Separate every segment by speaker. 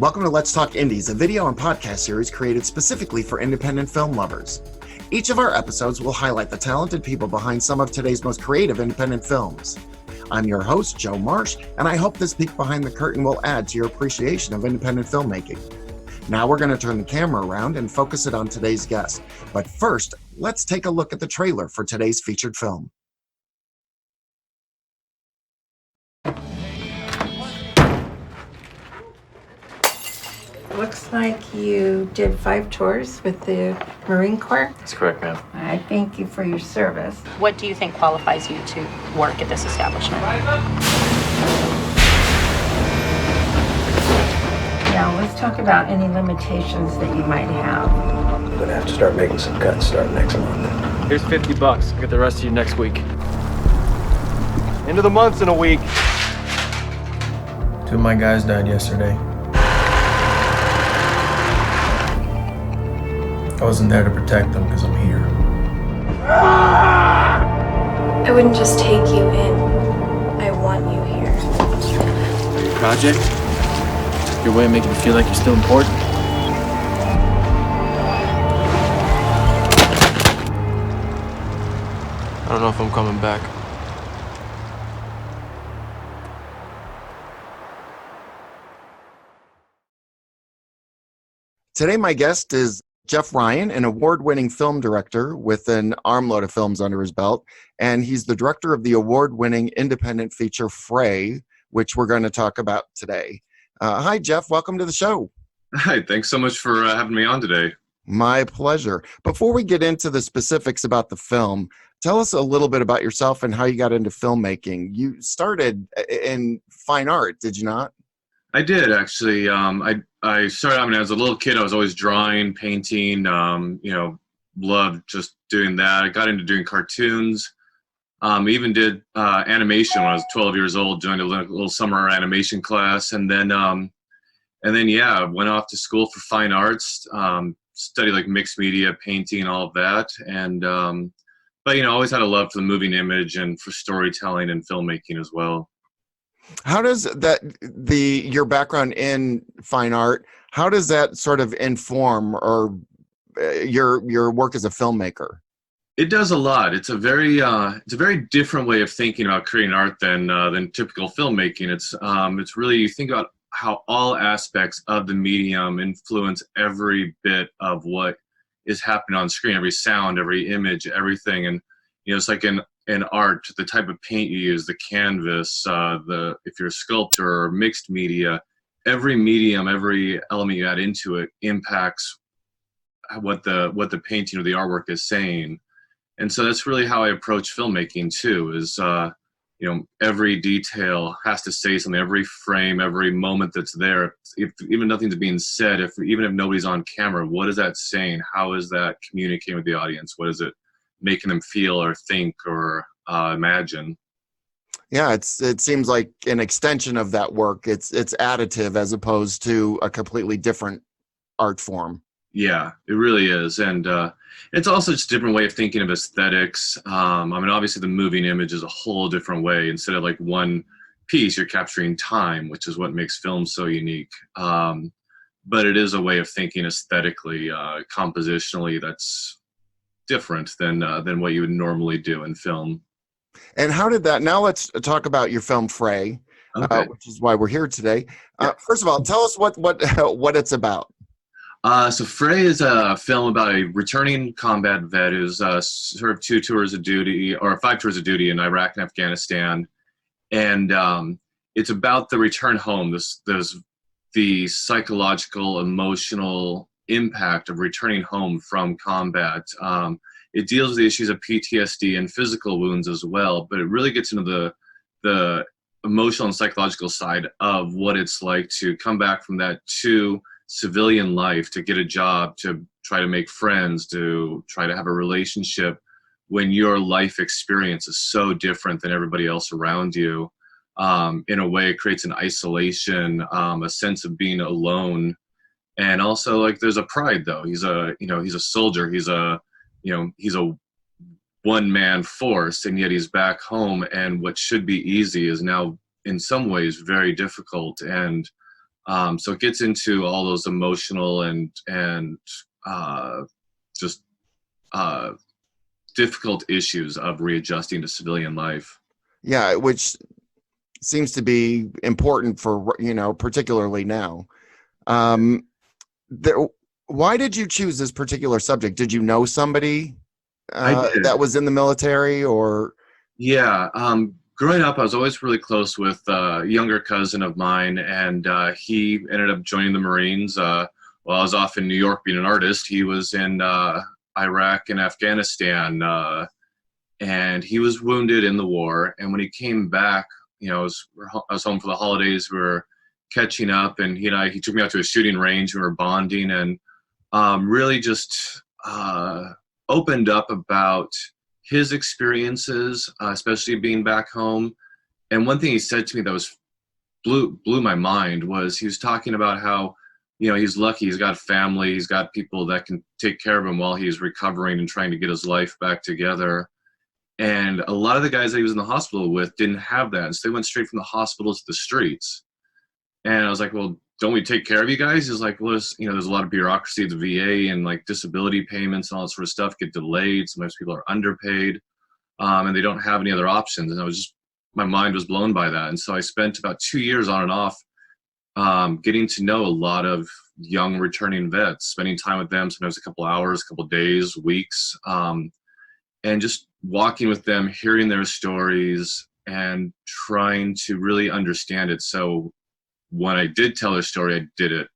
Speaker 1: Welcome to Let's Talk Indies, a video and podcast series created specifically for independent film lovers. Each of our episodes will highlight the talented people behind some of today's most creative independent films. I'm your host, Joe Marsh, and I hope this peek behind the curtain will add to your appreciation of independent filmmaking. Now we're going to turn the camera around and focus it on today's guest. But first, let's take a look at the trailer for today's featured film.
Speaker 2: Looks like you did 5 tours with the Marine Corps.
Speaker 3: That's correct, ma'am.
Speaker 2: I thank you for your service.
Speaker 4: What do you think qualifies you to work at this establishment?
Speaker 2: Now let's talk about any limitations that you might have.
Speaker 5: I'm gonna have to start making some cuts starting next month.
Speaker 3: Here's $50. I'll get the rest of you next week. End of the month's in a week.
Speaker 5: 2 of my guys died yesterday. I wasn't there to protect them because I'm here.
Speaker 6: I wouldn't just take you in. I want you here.
Speaker 3: Project? Your way of making me feel like you're still important? I don't know if I'm coming back.
Speaker 1: Today, my guest is Geoff, an award-winning film director with an armload of films under his belt, and he's the director of the award-winning independent feature Fray, which we're going to talk about today. Hi, Geoff. Welcome to the show.
Speaker 7: Hi. Thanks so much for having me on today.
Speaker 1: My pleasure. Before we get into the specifics about the film, tell us a little bit about yourself and how you got into filmmaking. You started in fine art, did you not?
Speaker 7: I did, actually. I started out when I was a little kid. I was always drawing, painting, loved just doing that. I got into doing cartoons. Even did animation when I was 12 years old, joined a little summer animation class. And then went off to school for fine arts, studied like mixed media, painting, all of that. And, always had a love for the moving image and for storytelling and filmmaking as well.
Speaker 1: How does your background in fine art, how does that sort of inform or your work as a filmmaker?
Speaker 7: It does a lot. It's a very different way of thinking about creating art than typical filmmaking. It's really, you think about how all aspects of the medium influence every bit of what is happening on screen, every sound, every image, everything. And it's like in art, the type of paint you use, the canvas, if you're a sculptor or mixed media, every medium, every element you add into it impacts what the painting or the artwork is saying. And so that's really how I approach filmmaking too, is every detail has to say something, every frame, every moment that's there. If even nothing's being said, even if nobody's on camera, what is that saying? How is that communicating with the audience? What is it making them feel or think or imagine?
Speaker 1: Yeah, it seems like an extension of that work. It's additive as opposed to a completely different art form.
Speaker 7: Yeah, it really is. And it's also just a different way of thinking of aesthetics. Obviously the moving image is a whole different way. Instead of like one piece, you're capturing time, which is what makes film so unique. But it is a way of thinking aesthetically, compositionally, that's different than what you would normally do in film.
Speaker 1: And how did that, now let's talk about your film Fray,
Speaker 7: okay.
Speaker 1: Which is why we're here today. First of all, tell us what it's about.
Speaker 7: So Fray is a film about a returning combat vet who's served 5 tours of duty in Iraq and Afghanistan. And it's about the return home, the psychological, emotional impact of returning home from combat. It deals with the issues of PTSD and physical wounds as well, but it really gets into the emotional and psychological side of what it's like to come back from that to civilian life, to get a job, to try to make friends, to try to have a relationship when your life experience is so different than everybody else around you. In a way, it creates an isolation, a sense of being alone. And also, like, there's a pride, though. He's a soldier. He's a one-man force, and yet he's back home, and what should be easy is now in some ways very difficult. And So it gets into all those emotional and just difficult issues of readjusting to civilian life.
Speaker 1: Yeah, which seems to be important for, particularly now. Um, there, why did you choose this particular subject? Did you know somebody
Speaker 7: I did.
Speaker 1: that was in the military, or?
Speaker 7: Yeah. Growing up, I was always really close with a younger cousin of mine, and he ended up joining the Marines. While I was off in New York being an artist, he was in Iraq and Afghanistan, and he was wounded in the war. And when he came back, I was home for the holidays. We were catching up, and he took me out to a shooting range. We were bonding, and really just opened up about his experiences, especially being back home. And one thing he said to me that was blew my mind was he was talking about how, he's lucky, he's got family, he's got people that can take care of him while he's recovering and trying to get his life back together. And a lot of the guys that he was in the hospital with didn't have that. So they went straight from the hospital to the streets. And I was like, well, don't we take care of you guys? He's like, well, there's a lot of bureaucracy at the VA, and like disability payments and all that sort of stuff get delayed. Sometimes people are underpaid, and they don't have any other options. And my mind was blown by that. And so I spent about 2 years on and off getting to know a lot of young returning vets, spending time with them, sometimes a couple hours, a couple days, weeks, and just walking with them, hearing their stories, and trying to really understand it. So when I did tell their story, I did it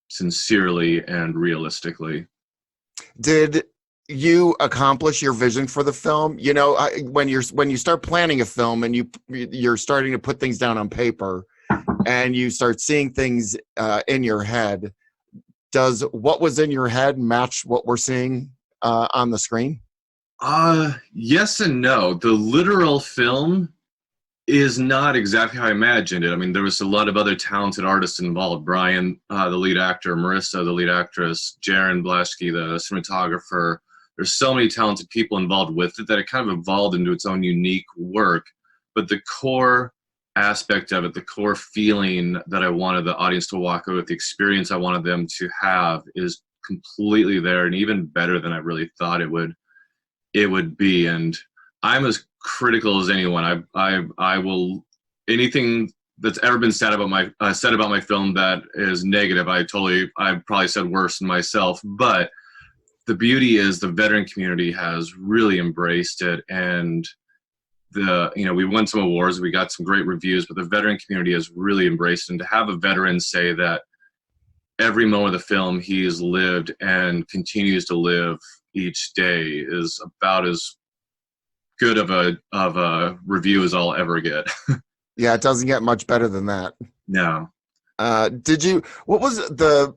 Speaker 7: sincerely and realistically.
Speaker 1: Did you accomplish your vision for the film? When you start planning a film and you're starting to put things down on paper, and you start seeing things in your head, does what was in your head match what we're seeing on the screen?
Speaker 7: Yes and no. The literal film is not exactly how I imagined it. I mean, there was a lot of other talented artists involved. Brian, the lead actor, Marissa, the lead actress, Jaron Blaschke, the cinematographer. There's so many talented people involved with it that it kind of evolved into its own unique work. But the core aspect of it, the core feeling that I wanted the audience to walk away with, the experience I wanted them to have, is completely there, and even better than I really thought it would be. And I'm as critical as anyone. I will, anything that's ever been said about my film that is negative, I probably said worse than myself. But the beauty is the veteran community has really embraced it, and we won some awards, we got some great reviews, but the veteran community has really embraced it. And to have a veteran say that every moment of the film he's lived and continues to live each day is about as good of a review as I'll ever get.
Speaker 1: Yeah, it doesn't get much better than that.
Speaker 7: No.
Speaker 1: What was the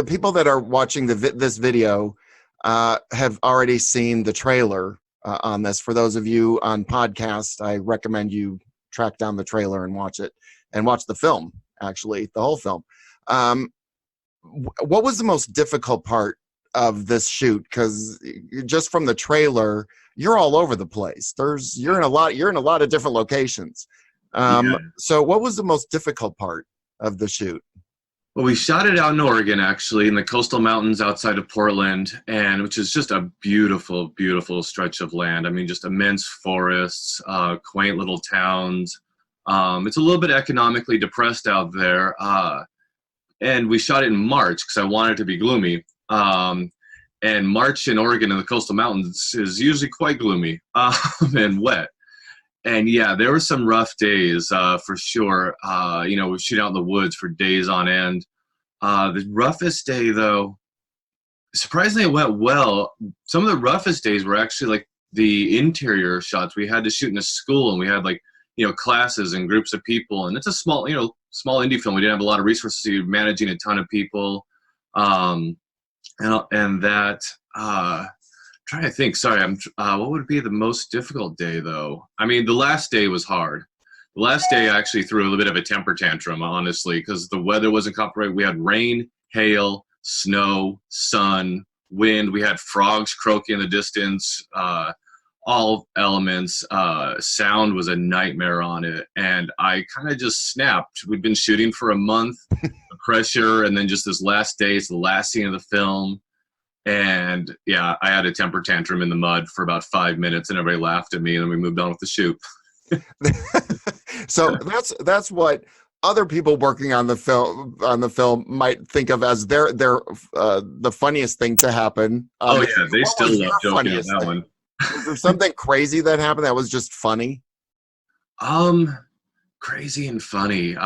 Speaker 1: people that are watching this video have already seen the trailer on this. For those of you on podcast, I recommend you track down the trailer and watch it, and watch the film, actually, the whole film. What was the most difficult part of this shoot? Because just from the trailer, you're all over the place. You're in a lot of different locations.
Speaker 7: Yeah.
Speaker 1: So what was the most difficult part of the shoot?
Speaker 7: Well, we shot it out in Oregon, actually, in the coastal mountains outside of Portland, and which is just a beautiful, beautiful stretch of land. I mean, just immense forests, quaint little towns. It's a little bit economically depressed out there. And we shot it in March because I wanted it to be gloomy. And March in Oregon in the coastal mountains is usually quite gloomy and wet. And yeah, there were some rough days for sure. We shoot out in the woods for days on end. The roughest day, though, surprisingly, it went well. Some of the roughest days were actually like the interior shots. We had to shoot in a school, and we had classes and groups of people. And it's a small indie film. We didn't have a lot of resources. So you're managing a ton of people, and that. Trying to think. Sorry, what would be the most difficult day, though? I mean, the last day was hard. The last day I actually threw a little bit of a temper tantrum, honestly, because the weather wasn't cooperating. We had rain, hail, snow, sun, wind. We had frogs croaking in the distance. all elements. Sound was a nightmare on it, and I kind of just snapped. We'd been shooting for a month, the pressure, and then just this last day, it's the last scene of the film. And yeah, I had a temper tantrum in the mud for about 5 minutes, and everybody laughed at me, and then we moved on with the shoot.
Speaker 1: So that's what other people working on the film might think of as their the funniest thing to happen.
Speaker 7: Oh yeah, they still love joking on that
Speaker 1: thing?
Speaker 7: one.
Speaker 1: Was there something crazy that happened that was just funny?
Speaker 7: Crazy and funny.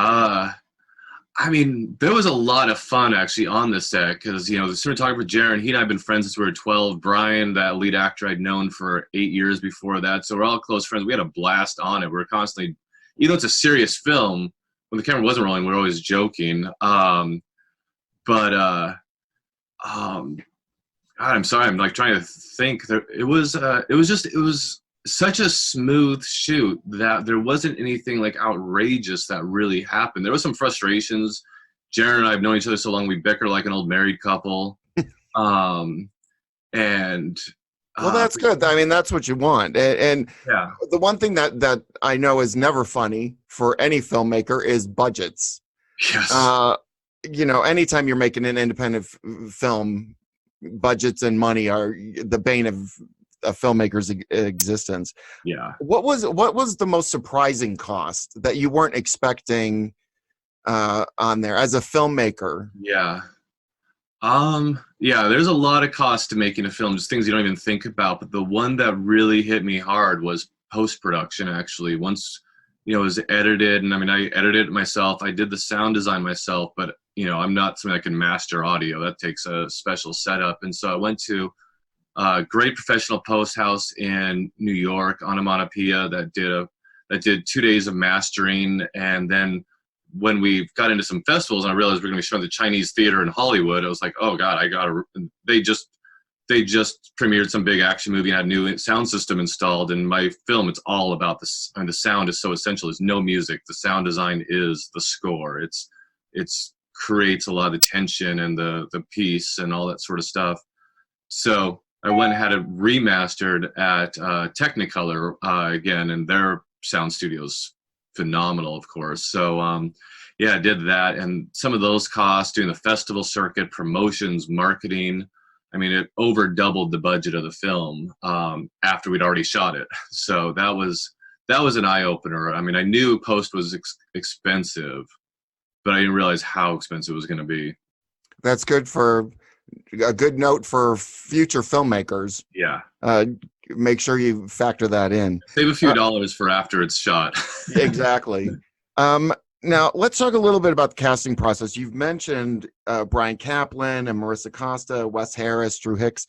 Speaker 7: I mean, there was a lot of fun actually on the set because, you know, the cinematographer Jaron, he and I have been friends since we were 12. Brian, that lead actor, I'd known for 8 years before that. So we're all close friends. We had a blast on it. We were constantly, even though it's a serious film, when the camera wasn't rolling, we were always joking. God, I'm sorry. I'm like trying to think. It was such a smooth shoot that there wasn't anything like outrageous that really happened. There was some frustrations. Jaron and I have known each other so long, we bicker like an old married couple. Well,
Speaker 1: that's good. I mean, that's what you want. And
Speaker 7: yeah,
Speaker 1: the one thing that I know is never funny for any filmmaker is budgets.
Speaker 7: yes,
Speaker 1: you know, anytime you're making an independent film, budgets and money are the bane of a filmmaker's existence.
Speaker 7: yeah.
Speaker 1: What was the most surprising cost that you weren't expecting on there as a filmmaker?
Speaker 7: Yeah. Yeah, there's a lot of cost to making a film, just things you don't even think about. But the one that really hit me hard was post-production, actually. Once, you know, it was edited, and I mean, I edited it myself. I did the sound design myself, but, you know, I'm not somebody that can master audio. That takes a special setup. And so I went to a great professional post house in New York, Onomatopoeia, that did 2 days of mastering. And then when we got into some festivals and I realized we we're going to be showing the Chinese theater in Hollywood, I was like, oh God, they just premiered some big action movie and had a new sound system installed. And my film, it's all about this. And the sound is so essential. There's no music. The sound design is the score. It's creates a lot of tension and the piece and all that sort of stuff. So I went and had it remastered at Technicolor again, and their sound studio's phenomenal, of course. So yeah, I did that, and some of those costs doing the festival circuit, promotions, marketing. I mean, it over doubled the budget of the film after we'd already shot it. So that was an eye opener. I mean, I knew post was expensive, but I didn't realize how expensive it was going to be.
Speaker 1: That's good for a good note for future filmmakers.
Speaker 7: Yeah.
Speaker 1: Make sure you factor that in.
Speaker 7: Save a few dollars for after it's shot.
Speaker 1: Exactly. Now, let's talk a little bit about the casting process. You've mentioned Brian Kaplan and Marissa Costa, Wes Harris, Drew Hicks.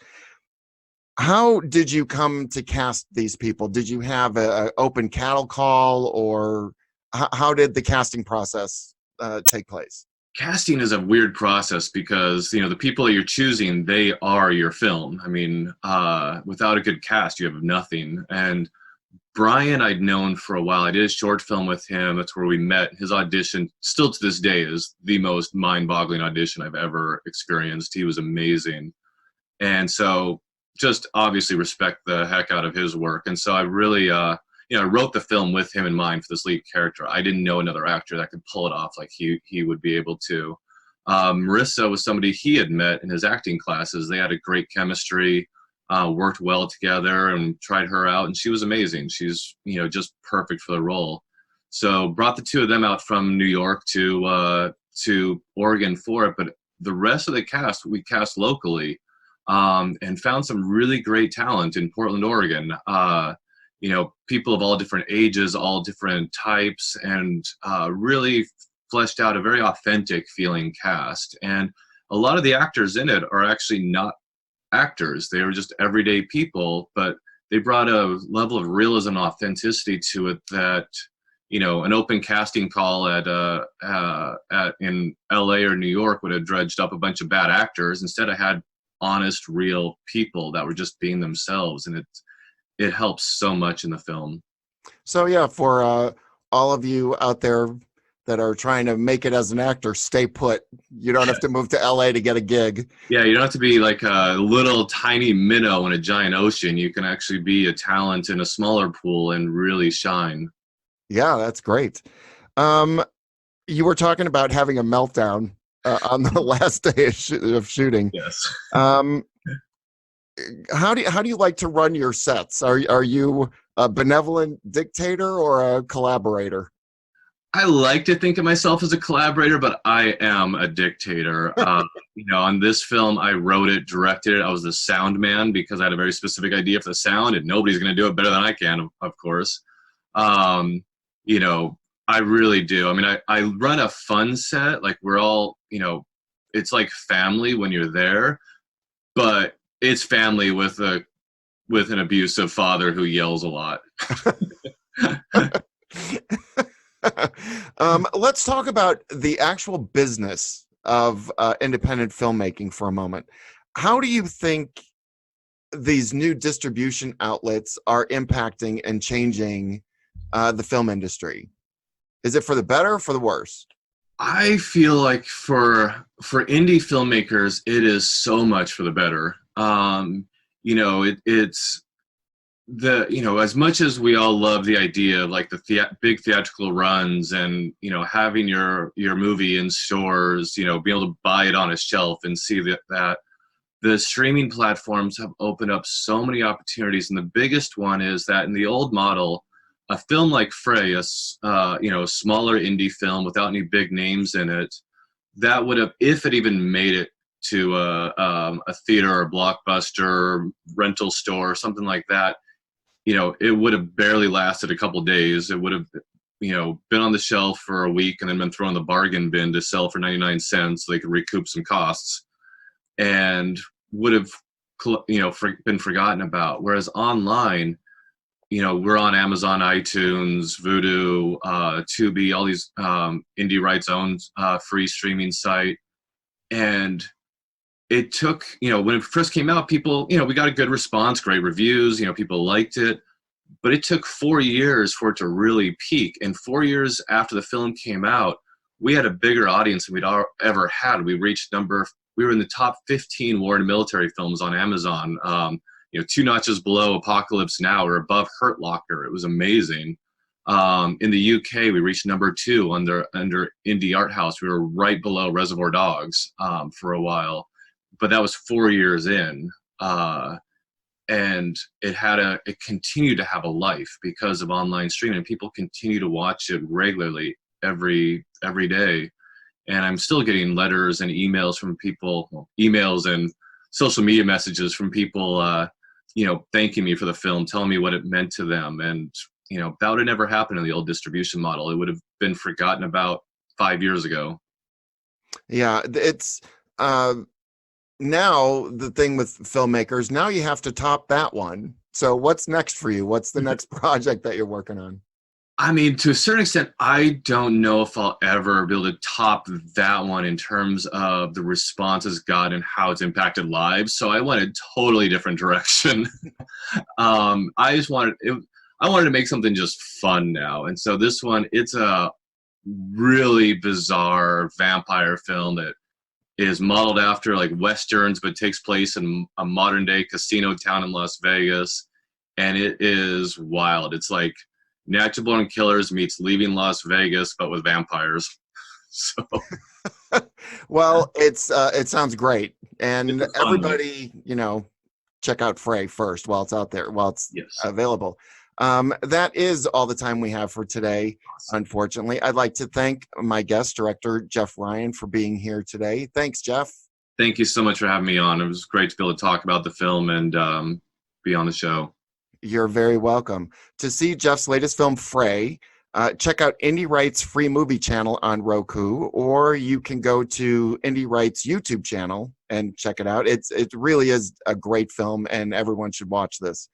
Speaker 1: How did you come to cast these people? Did you have an open cattle call, or how did the casting process take place?
Speaker 7: Casting is a weird process because, you know, the people that you're choosing, they are your film. I mean, without a good cast, you have nothing. And Brian, I'd known for a while. I did a short film with him. That's where we met. His audition, still to this day, is the most mind-boggling audition I've ever experienced. He was amazing. And so just obviously respect the heck out of his work. And so I really, I wrote the film with him in mind for this lead character. I didn't know another actor that could pull it off like he would be able to. Marissa was somebody he had met in his acting classes. They had a great chemistry, worked well together, and tried her out, and she was amazing. She's, you know, just perfect for the role. So brought the two of them out from New York to Oregon for it, but the rest of the cast we cast locally, and found some really great talent in Portland, Oregon. You know, people of all different ages, all different types, and really fleshed out a very authentic feeling cast. And a lot of the actors in it are actually not actors. They were just everyday people, but they brought a level of realism and authenticity to it that, you know, an open casting call in LA or New York would have dredged up a bunch of bad actors. Instead, I had honest, real people that were just being themselves, and it helps so much in the film.
Speaker 1: So yeah, for all of you out there that are trying to make it as an actor stay put. You don't have to move to LA to get a gig.
Speaker 7: Yeah, you don't have to be like a little tiny minnow in a giant ocean. You can actually be a talent in a smaller pool and really shine.
Speaker 1: Yeah, that's great. You were talking about having a meltdown on the last day of shooting.
Speaker 7: Yes.
Speaker 1: How do you like to run your sets? Are you a benevolent dictator or a collaborator?
Speaker 7: I like to think of myself as a collaborator, but I am a dictator. On this film, I wrote it, directed it. I was the sound man because I had a very specific idea for the sound, and nobody's going to do it better than I can, of course. I really do. I mean, I run a fun set. Like, we're all, it's like family when you're there, but it's family with an abusive father who yells a lot.
Speaker 1: Let's talk about the actual business of independent filmmaking for a moment. How do you think these new distribution outlets are impacting and changing the film industry? Is it for the better or for the worse?
Speaker 7: I feel like for indie filmmakers, it is so much for the better. It's as much as we all love the idea of like the big theatrical runs and, having your movie in stores, being able to buy it on a shelf and see that the streaming platforms have opened up so many opportunities. And the biggest one is that in the old model, a film like Fray, a smaller indie film without any big names in it, that would have, if it even made it to a theater or a Blockbuster rental store or something like that, it would have barely lasted a couple days. It would have, been on the shelf for a week and then been thrown in the bargain bin to sell for 99 cents so they could recoup some costs, and would have, been forgotten about. Whereas online, we're on Amazon, iTunes, Vudu, Tubi, all these Indie Rights owned free streaming site. And it took, when it first came out, people, we got a good response, great reviews, people liked it. But it took 4 years for it to really peak. And 4 years after the film came out, we had a bigger audience than we'd ever had. We were in the top 15 war and military films on Amazon. 2 notches below Apocalypse Now or above Hurt Locker. It was amazing. In the UK, we reached number 2 under Indie Art House. We were right below Reservoir Dogs for a while, but that was 4 years in. And it continued to have a life because of online streaming. People continue to watch it regularly every day. And I'm still getting letters and emails from people, emails and social media messages from people, thanking me for the film, telling me what it meant to them. And, that would have never happened in the old distribution model. It would have been forgotten about 5 years ago.
Speaker 1: Yeah, it's now the thing with filmmakers, now you have to top that one. So what's next for you? What's the next project that you're working on?
Speaker 7: I mean, to a certain extent, I don't know if I'll ever be able to top that one in terms of the response it's got and how it's impacted lives. So I went a totally different direction. I wanted to make something just fun now. And so this one, it's a really bizarre vampire film that is modeled after like Westerns, but takes place in a modern day casino town in Las Vegas. And it is wild. It's like Natural Born Killers meets Leaving Las Vegas, but with vampires. So,
Speaker 1: well, it sounds great, and everybody, check out Fray first while it's out there, while it's available. That is all the time we have for today. Unfortunately, I'd like to thank my guest, director Geoff Ryan, for being here today. Thanks, Geoff.
Speaker 7: Thank you so much for having me on. It was great to be able to talk about the film and be on the show.
Speaker 1: You're very welcome. To see Geoff's latest film, Fray, check out Indie Rights' free movie channel on Roku, or you can go to Indie Rights' YouTube channel and check it out. It really is a great film, and everyone should watch this.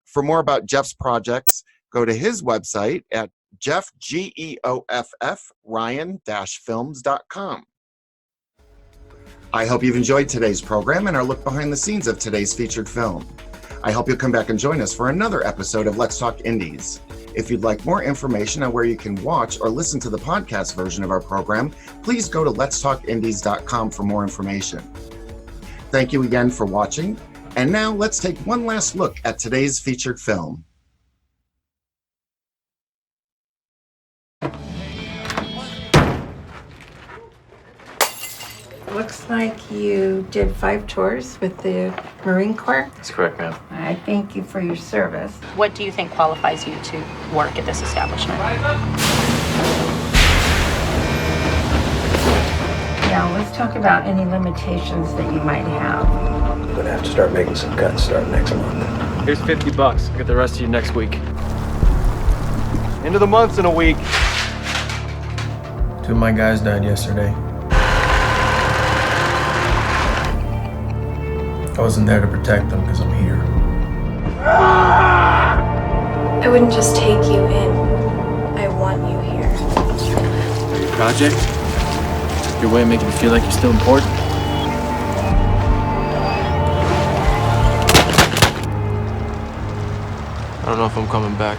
Speaker 1: For more about Geoff's projects, go to his website at Geoff, Geoff, Ryan-films.com. I hope you've enjoyed today's program and our look behind the scenes of today's featured film. I hope you'll come back and join us for another episode of Let's Talk Indies. If you'd like more information on where you can watch or listen to the podcast version of our program, please go to letstalkindies.com for more information. Thank you again for watching, and now let's take one last look at today's featured film.
Speaker 2: Looks like you did 5 tours with the Marine Corps.
Speaker 3: That's correct, ma'am.
Speaker 2: I thank you for your service.
Speaker 4: What do you think qualifies you to work at this establishment?
Speaker 2: Now, let's talk about any limitations that you might have.
Speaker 5: I'm gonna have to start making some cuts starting next month.
Speaker 3: Here's $50. I'll get the rest of you next week. End of the month's in a week.
Speaker 8: 2 of my guys died yesterday. I wasn't there to protect them because I'm here.
Speaker 6: I wouldn't just take you in. I want you here.
Speaker 3: Your project? Your way of making me feel like you're still important? I don't know if I'm coming back.